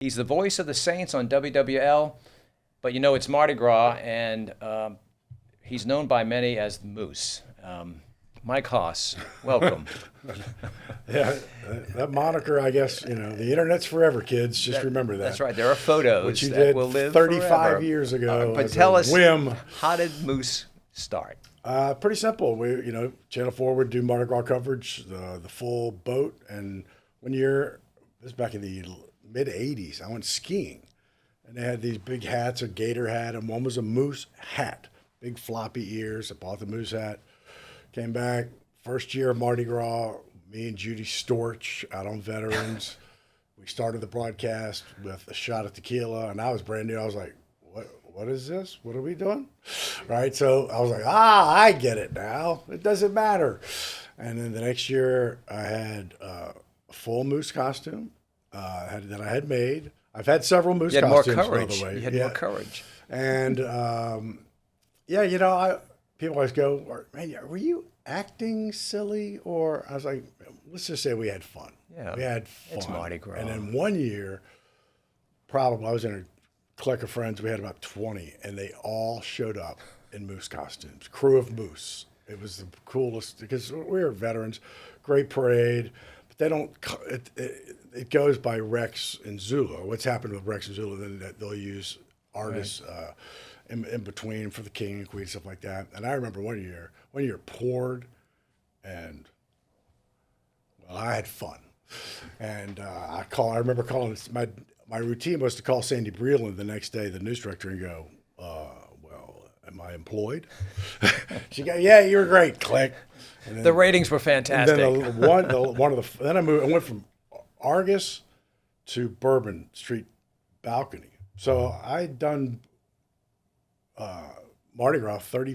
He's the voice of the Saints on WWL, but it's Mardi Gras, and he's known by many as the Moose. Mike Haas, welcome. Yeah, that moniker, I guess, the internet's forever, kids. Just remember that. That's right. There are photos What you that did will live 35 forever. years ago. But tell us, whim. how did Moose start? Pretty simple. Channel 4 would do Mardi Gras coverage, the full boat. And one year, this was back in the mid-'80s, I went skiing. And they had these big hats, a gator hat, and one was a moose hat. Big floppy ears. I bought the moose hat. Came back, first year of Mardi Gras, me and Judy Storch out on Veterans. We started the broadcast with a shot of tequila, and I was brand new. I was like, what is this? What are we doing? Right? So I was like, I get it now. It doesn't matter. And then the next year, I had a full moose costume that I had made. I've had several moose costumes, by the way. You had more courage. And, people always go, man, were you acting silly? Or I was like, let's just say we had fun. Yeah, we had fun. It's Mardi Gras. And then one year, probably I was in a clique of friends. We had about 20, and they all showed up in moose costumes, crew of moose. It was the coolest because we were veterans, great parade. But they don't. It goes by Rex and Zulu. What's happened with Rex and Zulu? Then they'll use artists. Right. In between for the king and queen, stuff like that. And I remember one year poured, and I had fun. And I remember calling my routine was to call Sandy Breland the next day, the news director, and go, am I employed? She go, yeah, you were great, click. Then, the ratings were fantastic. And then then I went from Argus to Bourbon Street balcony. So I'd done Mardi Gras 30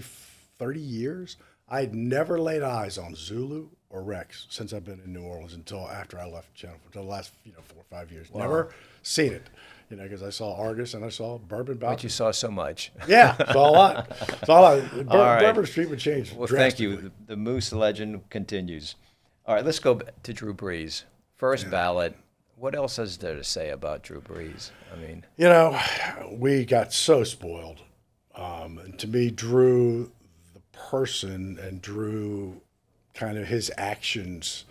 years. I'd never laid eyes on Zulu or Rex since I've been in New Orleans until after I left Channel 4, until the last 4 or 5 years. Wow. Never seen it, because I saw Argus and I saw Bourbon Balcony. But you saw so much. Yeah, saw a lot. Bourbon Street would change. Well, thank you. The Moose legend continues. All right, let's go to Drew Brees. First ballot. What else is there to say about Drew Brees? I mean, we got so spoiled. And to me, Drew, the person, and Drew, kind of his actions,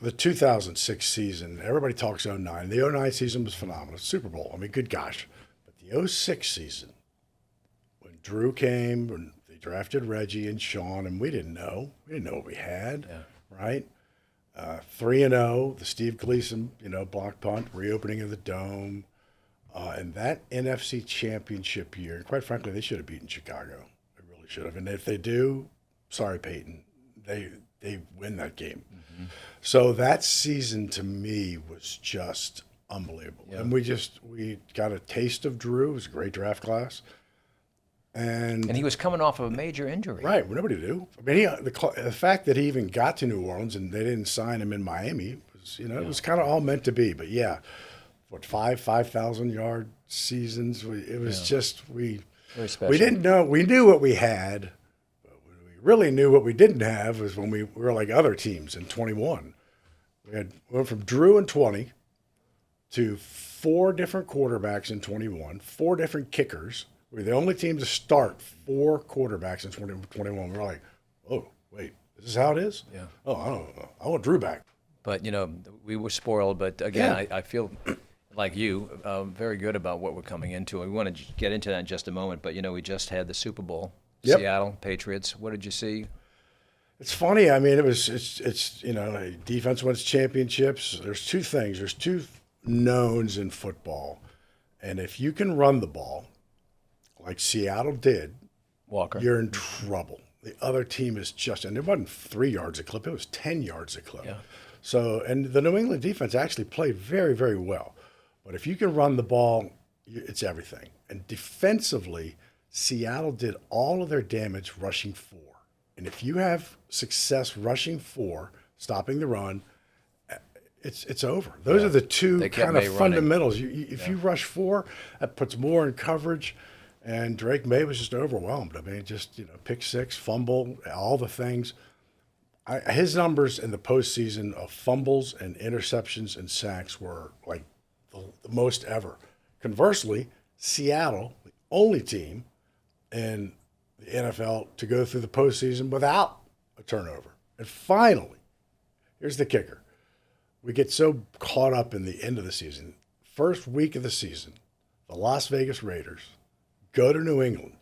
the 2006 season, everybody talks 09. The 09 season was phenomenal. Super Bowl. I mean, good gosh. But the 06 season, when Drew came, when they drafted Reggie and Sean, and we didn't know. We didn't know what we had, right? 3-0, the Steve Gleason, block punt, reopening of the Dome. And that NFC Championship year, quite frankly, they should have beaten Chicago. They really should have. And if they do, sorry, Peyton, they win that game. Mm-hmm. So that season to me was just unbelievable. Yeah. And we got a taste of Drew. It was a great draft class. And he was coming off of a major injury. Right. Nobody knew. I mean, the fact that he even got to New Orleans and they didn't sign him in Miami was, it was kind of all meant to be. But yeah. 5,000-yard seasons. It was just we didn't know. We knew what we had, but we really knew what we didn't have was when we were like other teams in 21. We went from Drew in 20 to 4 different quarterbacks in 21, 4 different kickers. We were the only team to start 4 quarterbacks in 2021. We were like, oh wait, this is how it is. Yeah. Oh, I don't know. I want Drew back. But we were spoiled. But again, I feel like you, very good about what we're coming into. We want to get into that in just a moment, but we just had the Super Bowl, Seattle Patriots. What did you see? It's funny. I mean, it's defense wins championships. There's 2 things. There's 2 knowns in football, and if you can run the ball, like Seattle did, Walker, you're in trouble. The other team is and it wasn't 3 yards a clip; it was 10 yards a clip. Yeah. So, and the New England defense actually played very, very well. But if you can run the ball, it's everything. And defensively, Seattle did all of their damage rushing 4. And if you have success rushing 4, stopping the run, it's over. Those are the 2 kind of fundamentals. If you rush 4, that puts more in coverage. And Drake May was just overwhelmed. I mean, pick 6, fumble, all the things. His numbers in the postseason of fumbles and interceptions and sacks were like the most ever. Conversely, Seattle, the only team in the NFL to go through the postseason without a turnover. And finally, here's the kicker. We get so caught up in the end of the season. First week of the season, the Las Vegas Raiders go to New England,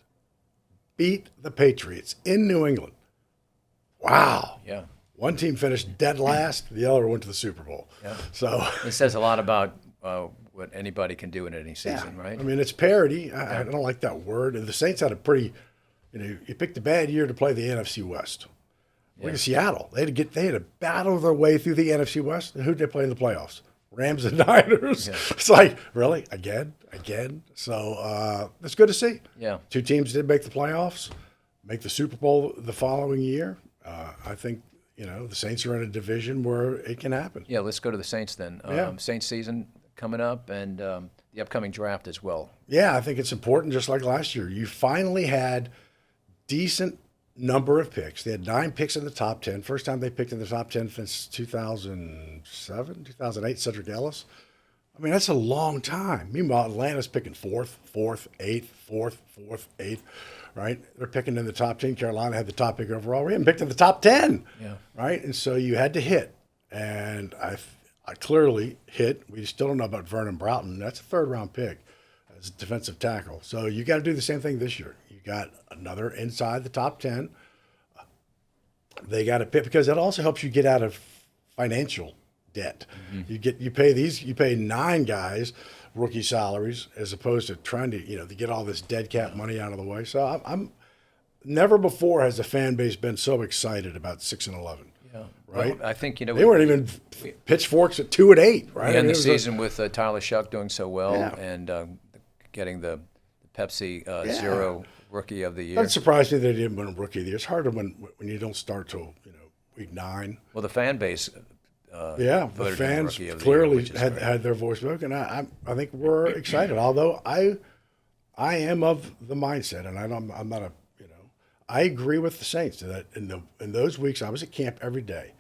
beat the Patriots in New England. Wow. Yeah. One team finished dead last, the other went to the Super Bowl. Yeah. So it says a lot about what anybody can do in any season, right? I mean, it's parity. I don't like that word. And the Saints had a pretty, you picked a bad year to play the NFC West. Look at Seattle. They had to battle their way through the NFC West. And who'd they play in the playoffs? Rams and Niners. Yeah. It's like, really? Again? So it's good to see. Yeah. Two teams did make the playoffs, make the Super Bowl the following year. I think, the Saints are in a division where it can happen. Yeah, let's go to the Saints then. Saints season coming up and the upcoming draft as well. Yeah, I think it's important, just like last year. You finally had decent number of picks. They had 9 picks in the top 10. First time they picked in the top 10 since 2007, 2008, Cedric Ellis. I mean, that's a long time. Meanwhile, Atlanta's picking 4th, 8th, 4th, right? They're picking in the top 10. Carolina had the top pick overall. We haven't picked in the top 10, right? And so you had to hit. And I clearly hit. We still don't know about Vernon Broughton. That's a 3rd-round pick as a defensive tackle. So you got to do the same thing this year. You got another inside the top 10. They got to pick because that also helps you get out of financial debt. Mm-hmm. You pay 9 guys rookie salaries as opposed to trying to to get all this dead cap money out of the way. So I'm never before has the fan base been so excited about 6-11. Yeah, right. Well, I think they weren't even pitchforks at 2-8. Right. We end the season with Tyler Shuck doing so well and getting the Pepsi Zero Rookie of the Year. That surprised me they didn't win a Rookie of the Year. It's hard to win when you don't start till week 9. Well, the fan base. The fans clearly had their voice spoken. I think we're excited. Although I am of the mindset, and I'm not I agree with the Saints that in those weeks I was at camp every day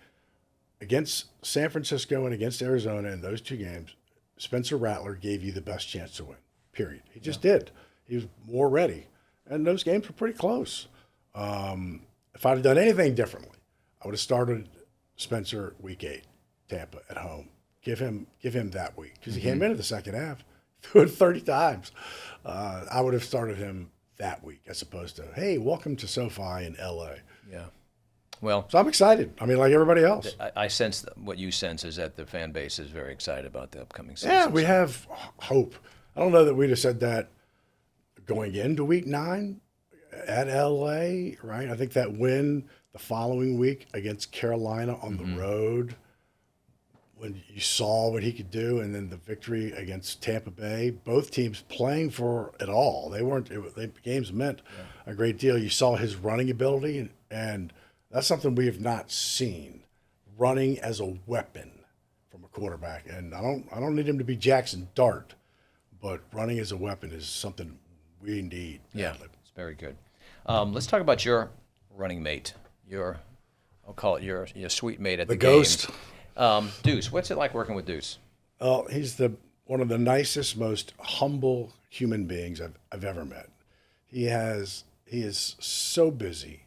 against San Francisco and against Arizona in those 2 games. Spencer Rattler gave you the best chance to win. Period. He just did. He was more ready, and those games were pretty close. If I'd have done anything differently, I would have started Spencer week 8. Tampa at home. Give him that week because he came into the second half, threw it 30 times. I would have started him that week as opposed to, hey, welcome to SoFi in L.A. Yeah. Well, so I'm excited. I mean, like everybody else. I sense what you sense is that the fan base is very excited about the upcoming season. Yeah, we have hope. I don't know that we'd have said that going into week 9 at L.A., right? I think that win the following week against Carolina on the road, when you saw what he could do, and then the victory against Tampa Bay, both teams playing for it all. The games meant a great deal. You saw his running ability, and that's something we have not seen, running as a weapon from a quarterback. And I don't need him to be Jackson Dart, but running as a weapon is something we need. Yeah, it's very good. Let's talk about your running mate, I'll call it your sweet mate at the ghost. Games. Deuce, what's it like working with Deuce? Well, he's one of the nicest, most humble human beings I've ever met. He is so busy.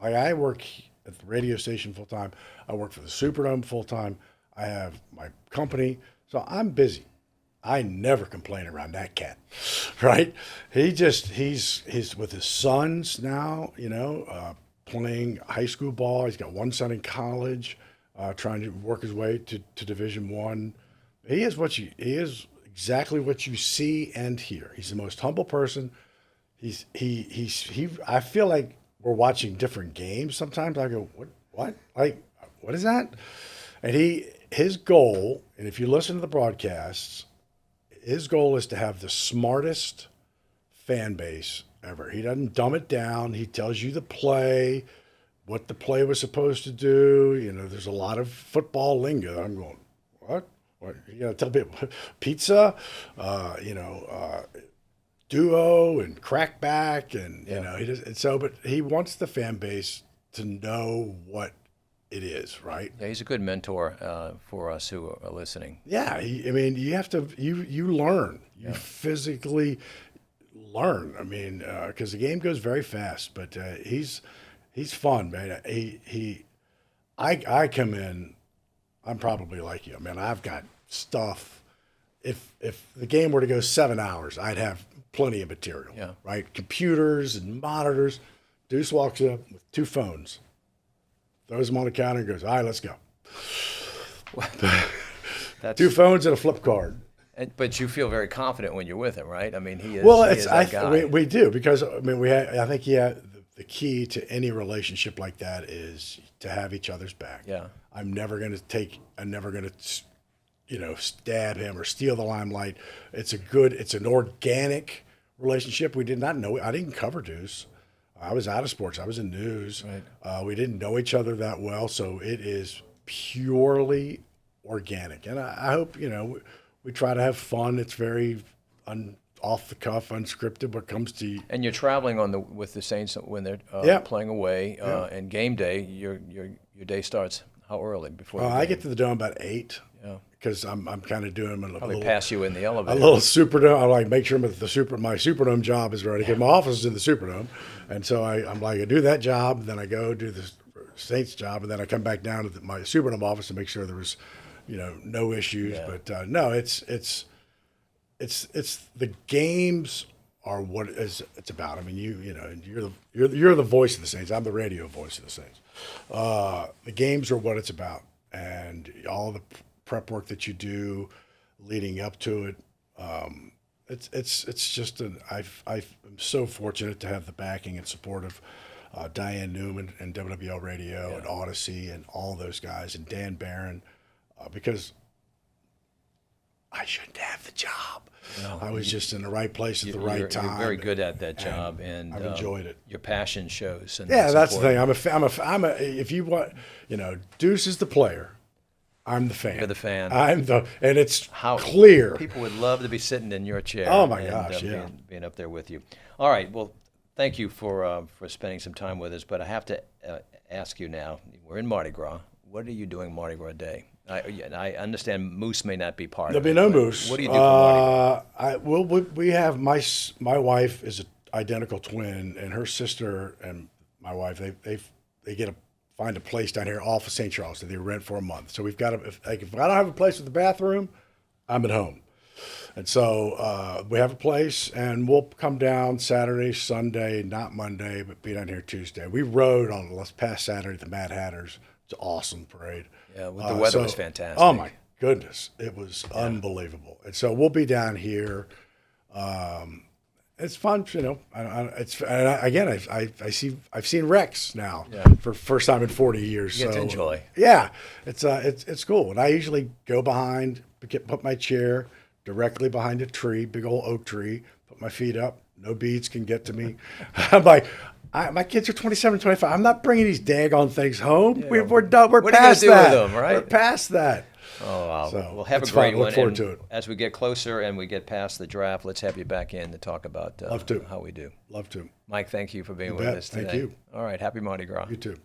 Like, I work at the radio station full time. I work for the Superdome full time. I have my company, so I'm busy. I never complain around that cat, right? He's with his sons now, playing high school ball. He's got one son in college. Trying to work his way to Division I. He is exactly what you see and hear. He's the most humble person. I feel like we're watching different games sometimes. I go, what? Like, what is that? And his goal, and if you listen to the broadcasts, his goal is to have the smartest fan base ever. He doesn't dumb it down. He tells you the play, what the play was supposed to do. There's a lot of football lingo. I'm going, what? You got to tell people pizza, duo and crackback, and he does. And so, but he wants the fan base to know what it is, right? Yeah, he's a good mentor for us who are listening. Yeah, I mean, you have to you learn, you physically learn. I mean, because the game goes very fast, but he's fun, man. I come in, I'm probably like you. I mean, I've got stuff. If the game were to go 7 hours, I'd have plenty of material. Yeah. Right, computers and monitors. Deuce walks up with 2 phones, throws them on the counter, and goes, "All right, let's go." That's 2 phones and a flip card. But you feel very confident when you're with him, right? I mean, he is. Well, he it's is that guy. we do, because I mean I think the key to any relationship like that is to have each other's back. Yeah. I'm never going to stab him or steal the limelight. It's an organic relationship. We did not know. I didn't cover Deuce. I was out of sports. I was in news. Right. We didn't know each other that well, so it is purely organic. And I hope we try to have fun. It's very off the cuff, unscripted. What comes to And you're traveling with the Saints when they're playing away, and game day. Your day starts how early before? The I game? get to the dome about 8. Yeah. Because I'm kind of doing Probably pass you in the elevator. a little Superdome. I like make sure my Superdome job is ready, because my office is in the Superdome, and so I'm like, I do that job, then I go do the Saints job, and then I come back down to my Superdome office to make sure there was, no issues. Yeah. But no, it's the games are what it's about. I mean, you're the voice of the Saints. I'm the radio voice of the Saints. The games are what it's about, and all the prep work that you do leading up to it. It's just I'm so fortunate to have the backing and support of Diane Newman and WWL Radio and Odyssey and all those guys, and Dan Barron, because I shouldn't have the job. No, I was just in the right place at the right time. You're very good at that job, and I've enjoyed it. Your passion shows. And Yeah, that's the thing. If you want, Deuce is the player. I'm the fan. You're the fan. And it's How clear. People would love to be sitting in your chair. Oh my gosh, yeah. Being up there with you. All right. Well, thank you for spending some time with us. But I have to ask you now. We're in Mardi Gras. What are you doing Mardi Gras Day? I understand moose may not be part of it. There'll be no moose. What do you do for Mardi Gras? We have my wife is an identical twin, and her sister and my wife they find a place down here off of St. Charles that they rent for a month. So we've got if I don't have a place with a bathroom, I'm at home. And so we have a place, and we'll come down Saturday, Sunday, not Monday, but be down here Tuesday. We rode on this past Saturday at the Mad Hatters. It's an awesome parade. Yeah, the weather was fantastic. Oh my goodness, it was unbelievable. And so we'll be down here. It's fun, I've seen Rex now for first time in 40 years. You get to enjoy. Yeah, it's cool. And I usually go put my chair directly behind a tree, big old oak tree, put my feet up. No beads can get to me. I'm like, my kids are 27, 25. I'm not bringing these daggone things home. Yeah. We're done. We're what past are you that. Do with them, right? We're past that. Oh, wow. So, we'll have a fun. great one. Look forward to it. As we get closer and we get past the draft, let's have you back in to talk about how we do. Love to. Mike, thank you for being You with bet. us today. Thank you. All right. Happy Mardi Gras. You too.